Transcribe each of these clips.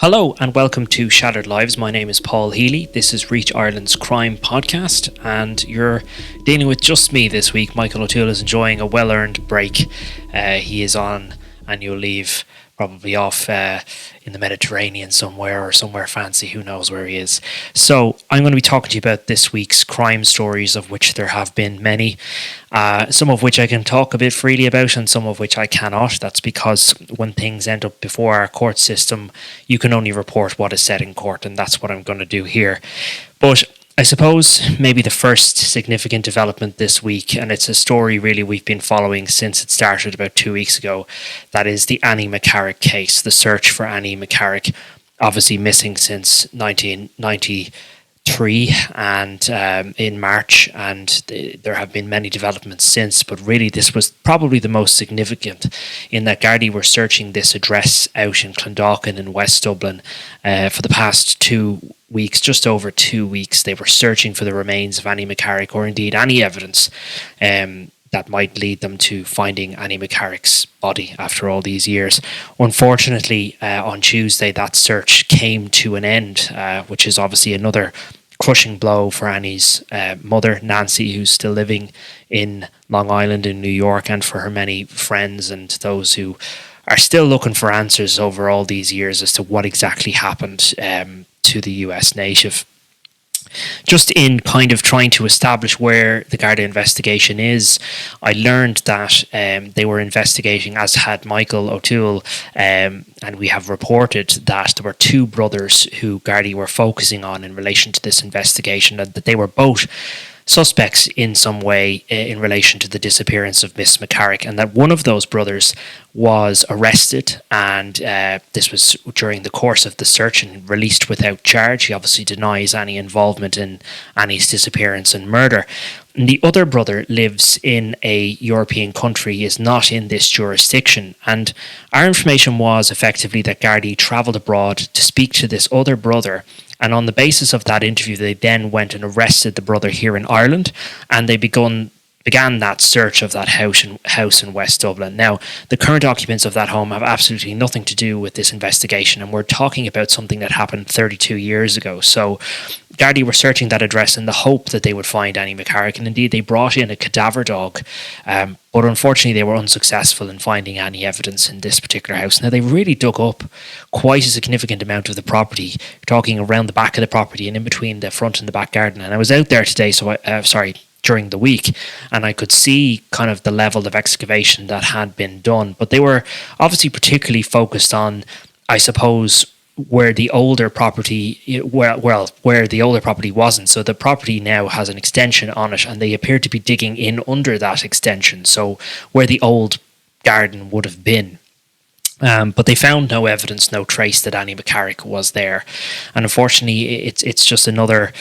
Hello and welcome to Shattered Lives. My name is Paul Healy. This is Reach Ireland's crime podcast, and you're dealing with just me this week. Michael O'Toole is enjoying a well-earned break. He is on annual leave, probably off in the Mediterranean somewhere or somewhere fancy. Who knows where he is? So I'm going to be talking to you about this week's crime stories, of which there have been many. Some of which I can talk a bit freely about and some of which I cannot. That's because when things end up before our court system, you can only report what is said in court, and that's what I'm going to do here. But I suppose maybe the first significant development this week, and it's a story really we've been following since it started about 2 weeks ago, that is the Annie McCarrick case, the search for Annie McCarrick, obviously missing since 1993 and in March, and there have been many developments since, but really this was probably the most significant in that Gardaí were searching this address out in Clondalkin in West Dublin for the past 2 weeks, just over 2 weeks. They were searching for the remains of Annie McCarrick, or indeed any evidence that might lead them to finding Annie McCarrick's body after all these years. Unfortunately, on Tuesday, that search came to an end, which is obviously another crushing blow for Annie's mother, Nancy, who's still living in Long Island in New York, and for her many friends and those who are still looking for answers over all these years as to what exactly happened to the US native. Just in kind of trying to establish where the Garda investigation is, I learned that they were investigating, as had Michael O'Toole, and we have reported that there were two brothers who Gardaí were focusing on in relation to this investigation, and that they were both suspects in some way in relation to the disappearance of Miss McCarrick, and that one of those brothers was arrested, and this was during the course of the search, and released without charge. He obviously denies any involvement in Annie's disappearance and murder. And the other brother lives in a European country, is not in this jurisdiction, and our information was effectively that Gardaí travelled abroad to speak to this other brother, and on the basis of that interview, they then went and arrested the brother here in Ireland, and they began that search of that house in West Dublin. Now, the current occupants of that home have absolutely nothing to do with this investigation, and we're talking about something that happened 32 years ago. So Gardaí were searching that address in the hope that they would find Annie McCarrick, and indeed they brought in a cadaver dog, but unfortunately they were unsuccessful in finding any evidence in this particular house. Now, they really dug up quite a significant amount of the property, talking around the back of the property and in between the front and the back garden. And I was out there today, during the week, and I could see kind of the level of excavation that had been done. But they were obviously particularly focused on, I suppose, where the older property wasn't. So the property now has an extension on it, and they appear to be digging in under that extension, so where the old garden would have been. But they found no evidence, no trace that Annie McCarrick was there, and unfortunately, it's just another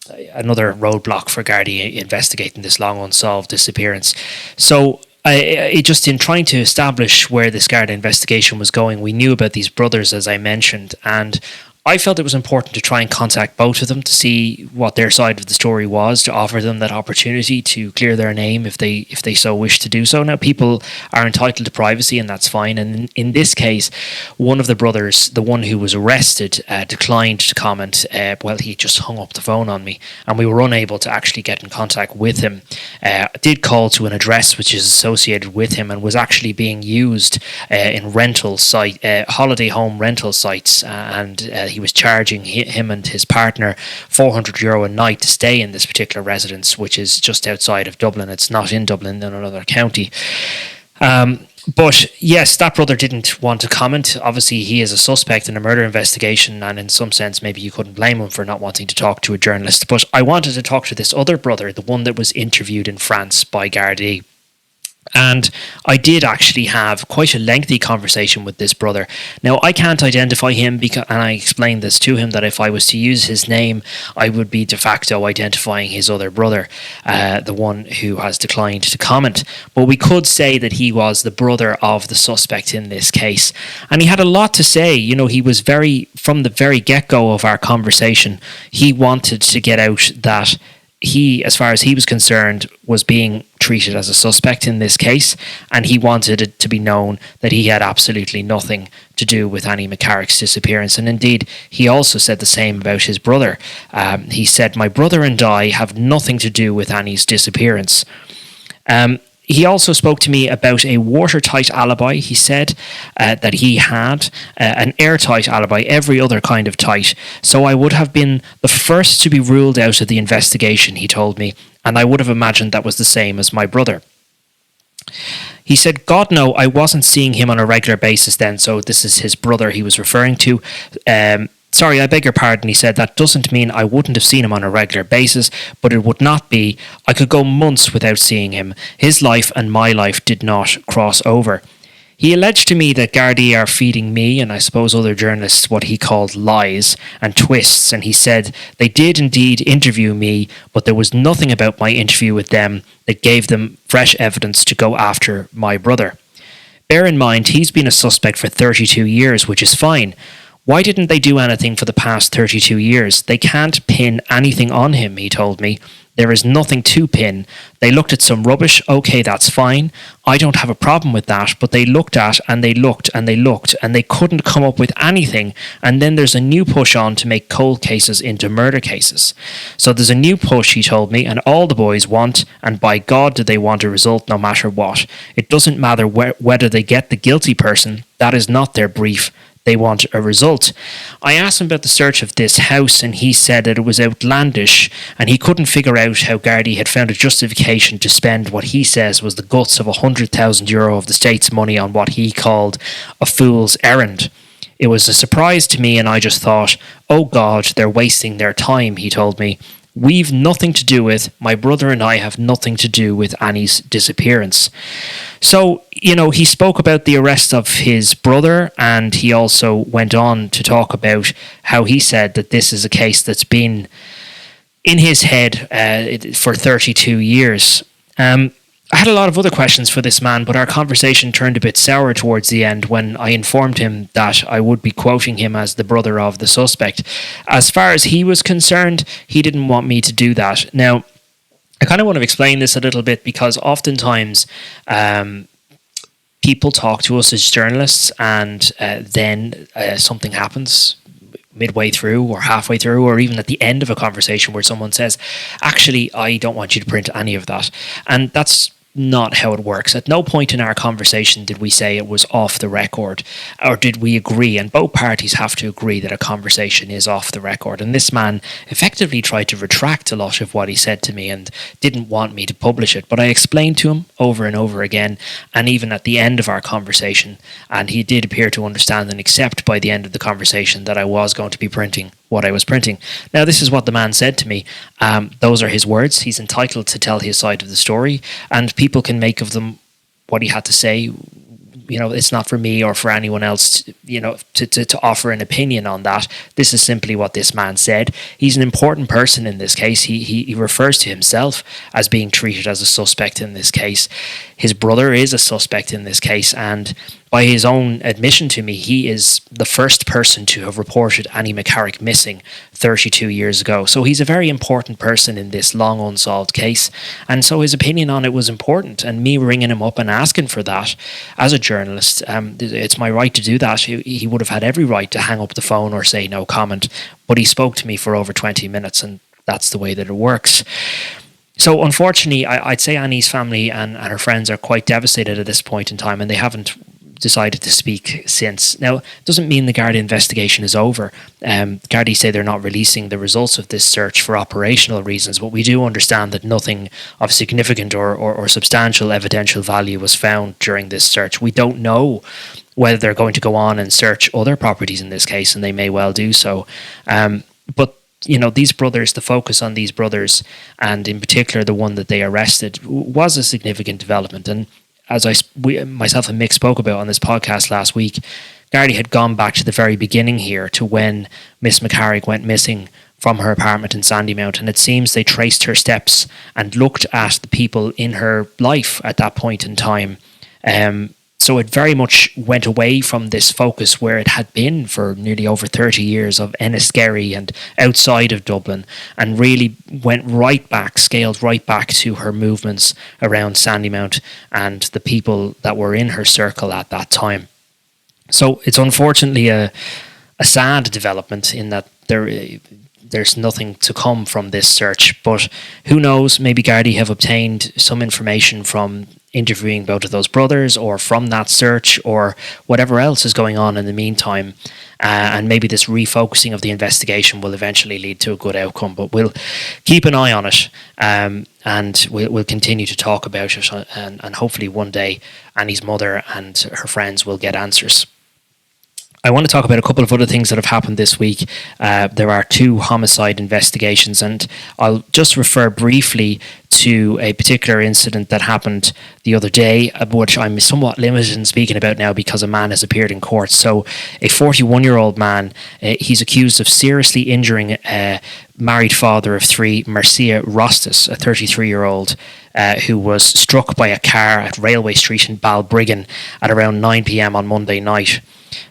roadblock for Gardaí investigating this long unsolved disappearance. So just in trying to establish where this Garda investigation was going, we knew about these brothers, as I mentioned, and I felt it was important to try and contact both of them to see what their side of the story was, to offer them that opportunity to clear their name if they so wish to do so. Now, people are entitled to privacy, and that's fine. And in this case, one of the brothers, the one who was arrested, declined to comment. He just hung up the phone on me, and we were unable to actually get in contact with him. I did call to an address which is associated with him and was actually being used in holiday home rental sites, and he was charging him and his partner €400 a night to stay in this particular residence, which is just outside of Dublin. It's not in Dublin, in another county. But yes, that brother didn't want to comment. Obviously, he is a suspect in a murder investigation, and in some sense, maybe you couldn't blame him for not wanting to talk to a journalist. But I wanted to talk to this other brother, the one that was interviewed in France by Gardaí. And I did actually have quite a lengthy conversation with this brother. Now, I can't identify him, and I explained this to him, that if I was to use his name, I would be de facto identifying his other brother, the one who has declined to comment. But we could say that he was the brother of the suspect in this case. And he had a lot to say. You know, he was from the very get-go of our conversation, he wanted to get out that he, as far as he was concerned, was being treated as a suspect in this case, and he wanted it to be known that he had absolutely nothing to do with Annie McCarrick's disappearance. And indeed, he also said the same about his brother. He said, "My brother and I have nothing to do with Annie's disappearance." He also spoke to me about a watertight alibi. He said that he had an airtight alibi, every other kind of tight. So I would have been the first to be ruled out of the investigation, he told me, and I would have imagined that was the same as my brother. He said, "God, no, I wasn't seeing him on a regular basis then." So this is his brother he was referring to. "Sorry, I beg your pardon," he said. "That doesn't mean I wouldn't have seen him on a regular basis, but it would not be. I could go months without seeing him. His life and my life did not cross over." He alleged to me that gardaí are feeding me, and I suppose other journalists, what he called lies and twists, and he said they did indeed interview me, but there was nothing about my interview with them that gave them fresh evidence to go after my brother. Bear in mind, he's been a suspect for 32 years, which is fine. Why didn't they do anything for the past 32 years? They can't pin anything on him, he told me. There is nothing to pin. They looked at some rubbish. Okay, that's fine. I don't have a problem with that, but they looked at and they looked and they looked and they couldn't come up with anything. And then there's a new push on to make cold cases into murder cases. So there's a new push, he told me, and all the boys want, and by God do they want a result no matter what. It doesn't matter whether they get the guilty person. That is not their brief. They want a result. I asked him about the search of this house, and he said that it was outlandish, and he couldn't figure out how Gardaí had found a justification to spend what he says was the guts of €100,000 of the state's money on what he called a fool's errand. It was a surprise to me, and I just thought, oh God, they're wasting their time, he told me. We've nothing to do with, my brother and I have nothing to do with Annie's disappearance. So, he spoke about the arrest of his brother, and he also went on to talk about how he said that this is a case that's been in his head for 32 years. I had a lot of other questions for this man, but our conversation turned a bit sour towards the end when I informed him that I would be quoting him as the brother of the suspect. As far as he was concerned, he didn't want me to do that. Now, I kind of want to explain this a little bit because oftentimes people talk to us as journalists and then something happens midway through or halfway through or even at the end of a conversation where someone says, actually, I don't want you to print any of that. And that's not how it works. At no point in our conversation did we say it was off the record, or did we agree, and both parties have to agree that a conversation is off the record. And this man effectively tried to retract a lot of what he said to me and didn't want me to publish it, but I explained to him over and over again, and even at the end of our conversation, and he did appear to understand and accept by the end of the conversation that I was going to be printing what I was printing. Now, this is what the man said to me. Those are his words. He's entitled to tell his side of the story, and people can make of them what he had to say. It's not for me or for anyone else, to offer an opinion on that. This is simply what this man said. He's an important person in this case. He refers to himself as being treated as a suspect in this case. His brother is a suspect in this case, and by his own admission to me, he is the first person to have reported Annie McCarrick missing 32 years ago. So he's a very important person in this long unsolved case. And so his opinion on it was important. And me ringing him up and asking for that as a journalist, it's my right to do that. He would have had every right to hang up the phone or say no comment. But he spoke to me for over 20 minutes, and that's the way that it works. So unfortunately, I'd say Annie's family and her friends are quite devastated at this point in time, and they haven't decided to speak since. Now, it doesn't mean the Garda investigation is over. Gardaí say they're not releasing the results of this search for operational reasons, but we do understand that nothing of significant or substantial evidential value was found during this search. We don't know whether they're going to go on and search other properties in this case, and they may well do so. But these brothers, the focus on these brothers, and in particular the one that they arrested, was a significant development. And as myself and Mick spoke about on this podcast last week, Gardaí had gone back to the very beginning here, to when Miss McCarrick went missing from her apartment in Sandymount, and it seems they traced her steps and looked at the people in her life at that point in time. So it very much went away from this focus where it had been for nearly over 30 years of Enniskerry and outside of Dublin, and really went right back, scaled right back to her movements around Sandymount and the people that were in her circle at that time. So it's unfortunately a sad development in that there's nothing to come from this search, but who knows, maybe Gardaí have obtained some information from interviewing both of those brothers or from that search or whatever else is going on in the meantime, and maybe this refocusing of the investigation will eventually lead to a good outcome, but we'll keep an eye on it, and we'll continue to talk about it, and hopefully one day Annie's mother and her friends will get answers. I want to talk about a couple of other things that have happened this week. There are 2 homicide investigations, and I'll just refer briefly to a particular incident that happened the other day, which I'm somewhat limited in speaking about now because a man has appeared in court. So a 41-year-old man, he's accused of seriously injuring a married father of 3, Mircea Rostas, a 33-year-old, who was struck by a car at Railway Street in Balbriggan at around 9 p.m. on Monday night.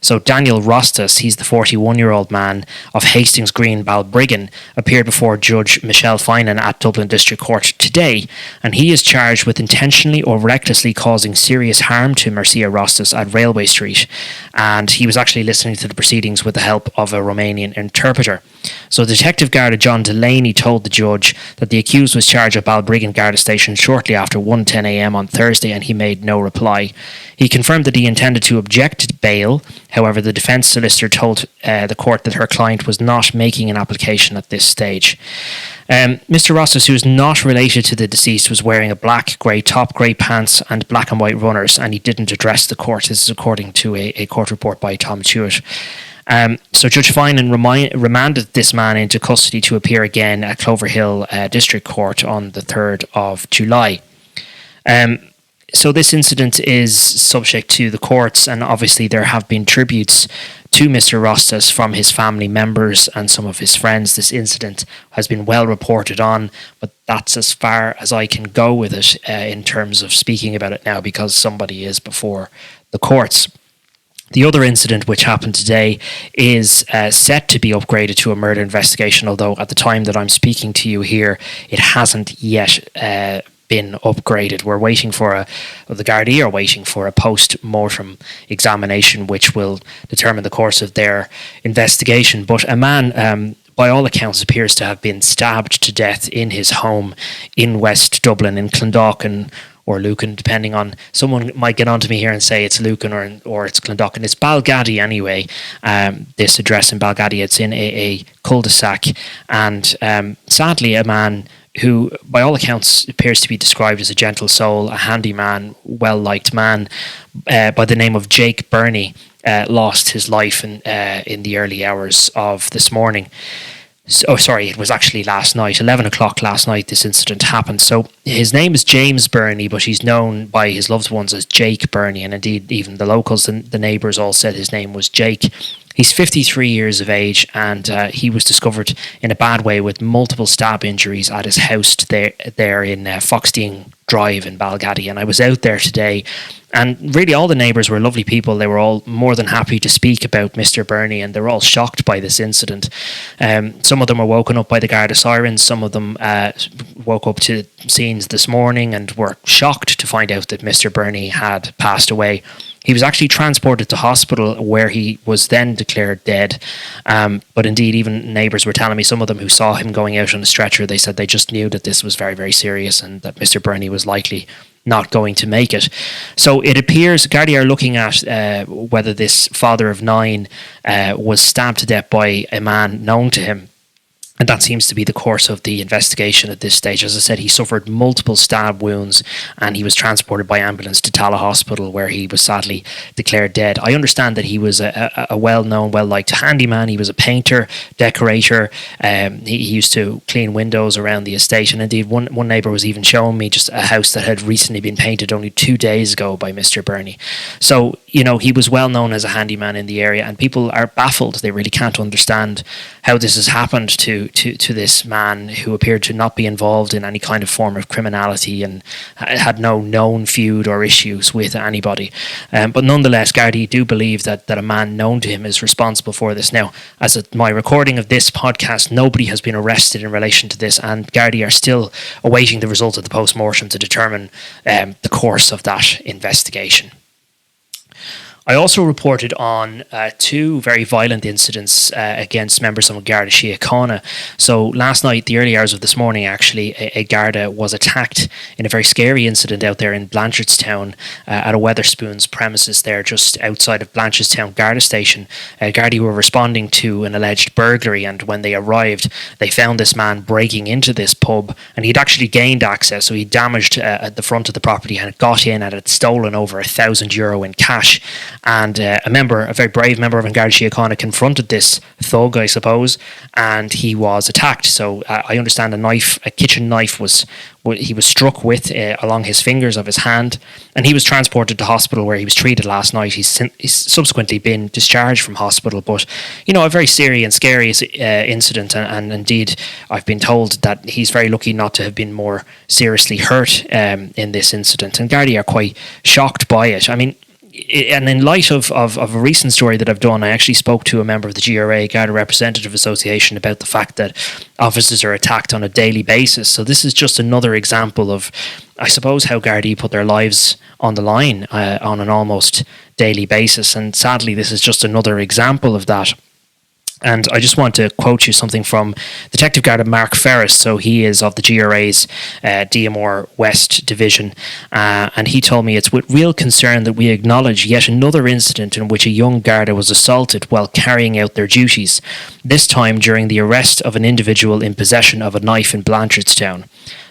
So Daniel Rostas, he's the 41-year-old man of Hastings Green, Balbriggan, appeared before Judge Michelle Finan at Dublin District Court today, and he is charged with intentionally or recklessly causing serious harm to Mircea Rostas at Railway Street, and he was actually listening to the proceedings with the help of a Romanian interpreter. So Detective Garda John Delaney told the judge that the accused was charged at Balbriggan Garda Station shortly after 1:10 a.m. on Thursday, and he made no reply. He confirmed that he intended to object to bail. However, the defence solicitor told the court that her client was not making an application at this stage. Mr. Rostas, who is not related to the deceased, was wearing a black, grey top, grey pants and black and white runners, and he didn't address the court. This is according to a court report by Tom Tuitt. So Judge Finan remanded this man into custody to appear again at Cloverhill District Court on the 3rd of July. So this incident is subject to the courts, and obviously there have been tributes to Mr. Rostas from his family members and some of his friends. This incident has been well reported on, but that's as far as I can go with it in terms of speaking about it now, because somebody is before the courts. The other incident, which happened today, is set to be upgraded to a murder investigation, although at the time that I'm speaking to you here, it hasn't yet been upgraded. We're waiting for the Gardaí are waiting for a post-mortem examination which will determine the course of their investigation. But a man, by all accounts, appears to have been stabbed to death in his home in West Dublin, in Clondalkin or Lucan, depending on, someone might get onto me here and say it's Lucan or it's Clondalkin. It's Balgaddy anyway, this address in Balgaddy. It's in a cul-de-sac, and sadly a man who, by all accounts, appears to be described as a gentle soul, a handyman, well-liked man, by the name of Jake Bereney, lost his life in the early hours of this morning. It was actually last night, 11 o'clock last night, this incident happened. So his name is James Bereney, but he's known by his loved ones as Jake Bereney, and indeed even the locals and the neighbours all said his name was Jake. He's 53 years of age, and he was discovered in a bad way with multiple stab injuries at his house there in Foxdean Drive in Balgaddy. And I was out there today, and really all the neighbours were lovely people. They were all more than happy to speak about Mr. Bereney, and they were all shocked by this incident. Some of them were woken up by the Garda sirens. Some of them woke up to scenes this morning and were shocked to find out that Mr. Bereney had passed away. He was actually transported to hospital where he was then declared dead. But indeed, even neighbours were telling me, some of them who saw him going out on a stretcher, they said they just knew that this was very, very serious and that Mr. Bereney was likely not going to make it. So it appears Gardaí are looking at whether this father of 9 was stabbed to death by a man known to him. And that seems to be the course of the investigation at this stage. As I said, he suffered multiple stab wounds and he was transported by ambulance to Tala Hospital, where he was sadly declared dead. I understand that he was a well-known, well-liked handyman. He was a painter, decorator. He used to clean windows around the estate. And indeed, one neighbour was even showing me just a house that had recently been painted only 2 days ago by Mr. Bereney. So, you know, he was well known as a handyman in the area, and people are baffled. They really can't understand how this has happened to to this man who appeared to not be involved in any kind of form of criminality and had no known feud or issues with anybody. But nonetheless, Gardaí do believe that a man known to him is responsible for this. Now, as of my recording of this podcast, nobody has been arrested in relation to this, and Gardaí are still awaiting the result of the post-mortem to determine the course of that investigation. I also reported on two very violent incidents against members of a Garda Síochána. So last night, the early hours of this morning, actually, a Garda was attacked in a very scary incident out there in Blanchardstown at a Wetherspoons premises there just outside of Blanchardstown Garda station. Gardaí were responding to an alleged burglary, and when they arrived, they found this man breaking into this pub, and he'd actually gained access, so he damaged at the front of the property and got in and had stolen over €1,000 in cash. And a very brave member of Garda Síochána confronted this thug, I suppose, and he was attacked. So I understand a kitchen knife he was struck with along his fingers of his hand, and he was transported to hospital where he was treated last night. He's subsequently been discharged from hospital, but a very serious and scary incident, and indeed I've been told that he's very lucky not to have been more seriously hurt in this incident, and Gardaí are quite shocked by it. I mean, and in light of a recent story that I've done, I actually spoke to a member of the GRA, Garda Representative Association, about the fact that officers are attacked on a daily basis. So this is just another example of, I suppose, how Gardaí put their lives on the line on an almost daily basis. And sadly, this is just another example of that. And I just want to quote you something from Detective Garda Mark Ferris. So he is of the GRA's DMR West Division. And he told me, "It's with real concern that we acknowledge yet another incident in which a young Garda was assaulted while carrying out their duties, this time during the arrest of an individual in possession of a knife in Blanchardstown.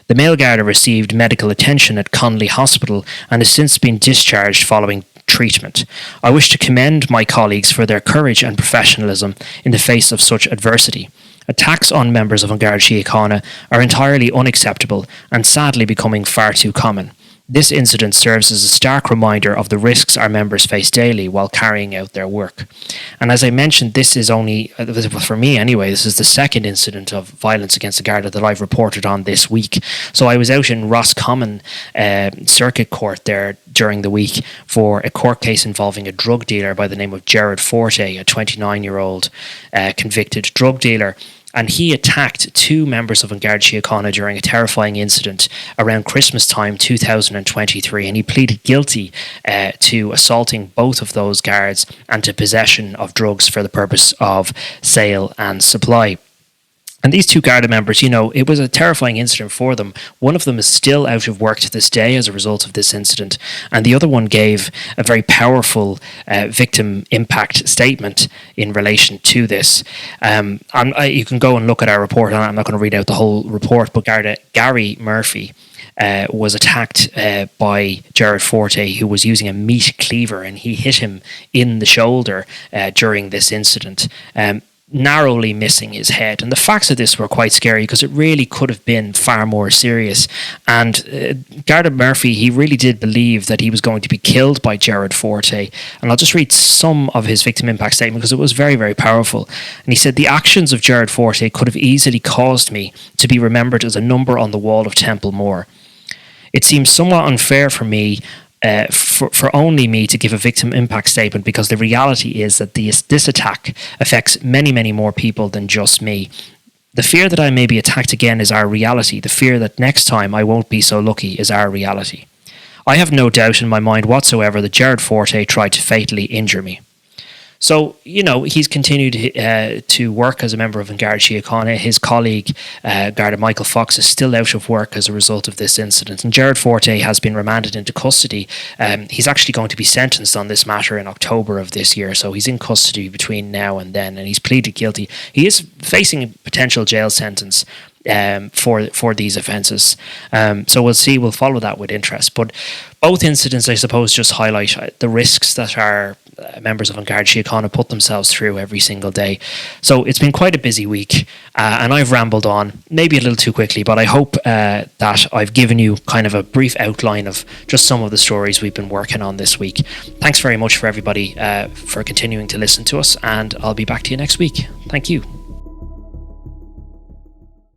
The male Garda received medical attention at Connolly Hospital and has since been discharged following treatment. I wish to commend my colleagues for their courage and professionalism in the face of such adversity. Attacks on members of Garda Síochána are entirely unacceptable and sadly becoming far too common. This incident serves as a stark reminder of the risks our members face daily while carrying out their work." And as I mentioned, this is only, for me anyway, this is the second incident of violence against the Garda that I've reported on this week. So I was out in Roscommon Circuit Court there during the week for a court case involving a drug dealer by the name of Gerard Forte, a 29-year-old convicted drug dealer. And he attacked two members of Garda Síochána during a terrifying incident around Christmas time 2023, and he pleaded guilty to assaulting both of those guards and to possession of drugs for the purpose of sale and supply. And these two Garda members, it was a terrifying incident for them. One of them is still out of work to this day as a result of this incident, and the other one gave a very powerful victim impact statement in relation to this. You can go and look at our report. I'm not going to read out the whole report, but Garda Gary Murphy was attacked by Gerard Forte, who was using a meat cleaver, and he hit him in the shoulder during this incident, narrowly missing his head. And the facts of this were quite scary because it really could have been far more serious. And Garda Murphy, he really did believe that he was going to be killed by Gerard Forte. And I'll just read some of his victim impact statement because it was very, very powerful. And he said, "The actions of Gerard Forte could have easily caused me to be remembered as a number on the wall of Temple Moor. It seems somewhat unfair for me for only me to give a victim impact statement because the reality is that this attack affects many, many more people than just me. The fear that I may be attacked again is our reality. The fear that next time I won't be so lucky is our reality. I have no doubt in my mind whatsoever that Gerard Forte tried to fatally injure me." So, he's continued to work as a member of Garda Síochána. His colleague, Garda Michael Fox, is still out of work as a result of this incident. And Gerard Forte has been remanded into custody. He's actually going to be sentenced on this matter in October of this year. So he's in custody between now and then, and he's pleaded guilty. He is facing a potential jail sentence for these offences. So we'll follow that with interest. But both incidents, I suppose, just highlight the risks that our members of Garda Síochána put themselves through every single day. So it's been quite a busy week, and I've rambled on, maybe a little too quickly, but I hope that I've given you kind of a brief outline of just some of the stories we've been working on this week. Thanks very much for everybody for continuing to listen to us, and I'll be back to you next week. Thank you.